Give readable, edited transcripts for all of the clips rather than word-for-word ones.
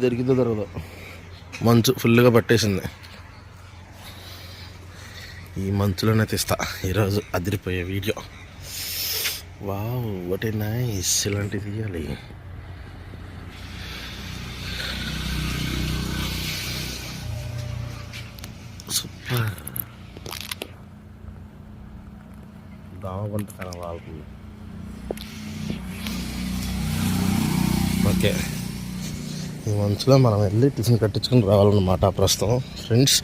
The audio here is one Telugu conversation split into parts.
దొరికిందో దొరకదు, మంచు ఫుల్గా పట్టేసింది. ఈ మంచులోనే తీస్తా ఈరోజు అదిరిపోయే video. Wow, what a nice. ఇలాంటివి తీయాలి. సూపర్. దామగుంట కనవాలి. ఓకే, ఈ మంచులో మనం వెళ్ళి టిఫిన్ కట్టించుకుని రావాలన్నమాట. ప్రస్తుతం ఫ్రెండ్స్,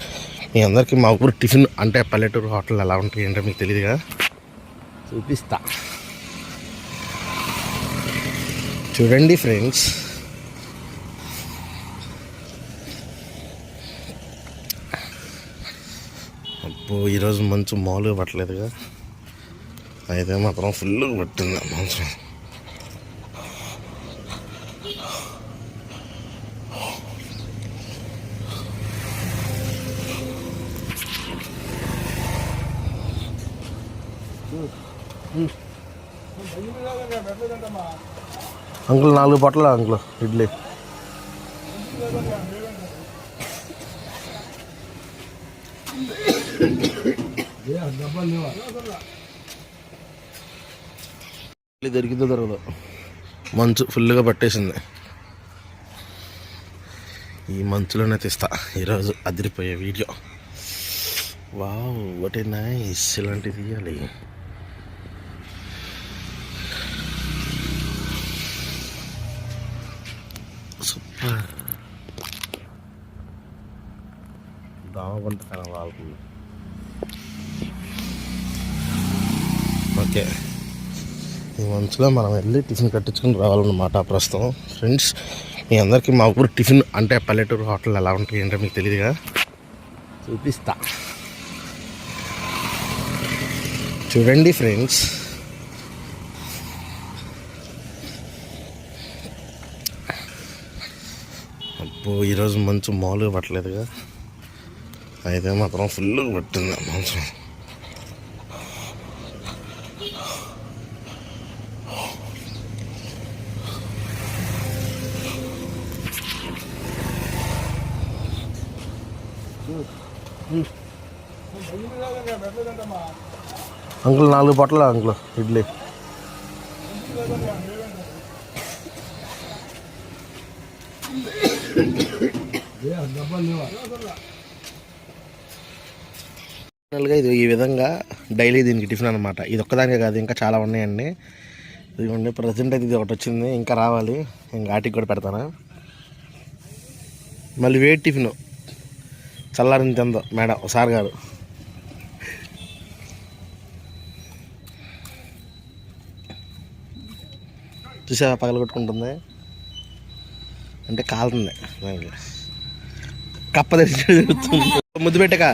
మీ అందరికీ మా ఊరు టిఫిన్ అంటే పల్లెటూరు హోటల్ ఎలా ఉంటాయి ఏంటో మీకు తెలియదుగా, చూపిస్తా. చూడండి ఫ్రెండ్స్. అబ్బో, ఈరోజు మంచు మామూలుగా పట్టలేదుగా, అయితే మాత్రం ఫుల్గా పట్టింది మంచు. అంకుల్ 4 బట్టలు అంకుల్ ఇడ్లీ. దొరికిందో దొరకదు, మంచు ఫుల్గా పట్టేసింది. ఈ మంచులోనే తీస్తా ఈరోజు అదిరిపోయే video. Wow, what a nice. ఇలాంటివి తీయాలి. సూపర్. దామగుంట కనవాలి. ఓకే, ఈ మంచులో మనం వెళ్ళి టిఫిన్ కట్టించుకుని రావాలన్నమాట. ప్రస్తుతం ఫ్రెండ్స్, మీ అందరికీ మా ఊరు టిఫిన్ అంటే పల్లెటూరు హోటల్ ఎలా ఉంటాయి ఏంటో మీకు తెలియదుగా, చూపిస్తా. చూడండి ఫ్రెండ్స్. అబ్బో, ఈరోజు మంచు మామూలుగా పట్టలేదుగా, అయితే మాత్రం ఫుల్గా పట్టింది మంచు. అంకుల్ 4 బట్టలు అంకుల్ ఇడ్లీ. ఇది ఈ విధంగా డైలీ దీనికి టిఫిన్ అనమాట. ఇది ఒక్కదానికే కాదు, ఇంకా చాలా ఉన్నాయండి. ఇదిగోండి, ప్రజెంట్ అయితే ఇది ఒకటి వచ్చింది, ఇంకా రావాలి. ఇంకా ఆటికి కూడా పెడతాను. మళ్ళీ వేడి టిఫిన్ చల్లారిన తిందో మేడం సార్ గారు. చూసా పగల కొట్టుకుంటుంది అంటే కాలుతుంది దానికి. కప్ప తెరిచి ముద్దు పెట్టక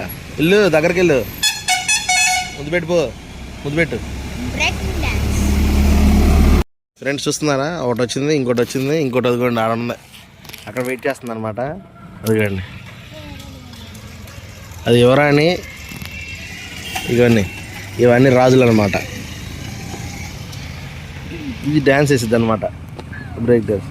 ఇల్లు దగ్గరికి వెళ్ళు, ముద్దు పెట్టిపో, ముద్దు పెట్టు. ఫ్రెండ్స్ చూస్తున్నారా, ఒకటి వచ్చింది, ఇంకోటి వచ్చింది, ఇంకోటి అదిగోండి ఆడ ఉంది, అక్కడ వెయిట్ చేస్తుంది అనమాట. అదిగోండి, అది యువరాణి. ఇవన్నీ రాజులు అనమాట. ఇది డ్యాన్స్ వేసిద్ది అనమాట, బ్రేక్ డ్యాన్స్.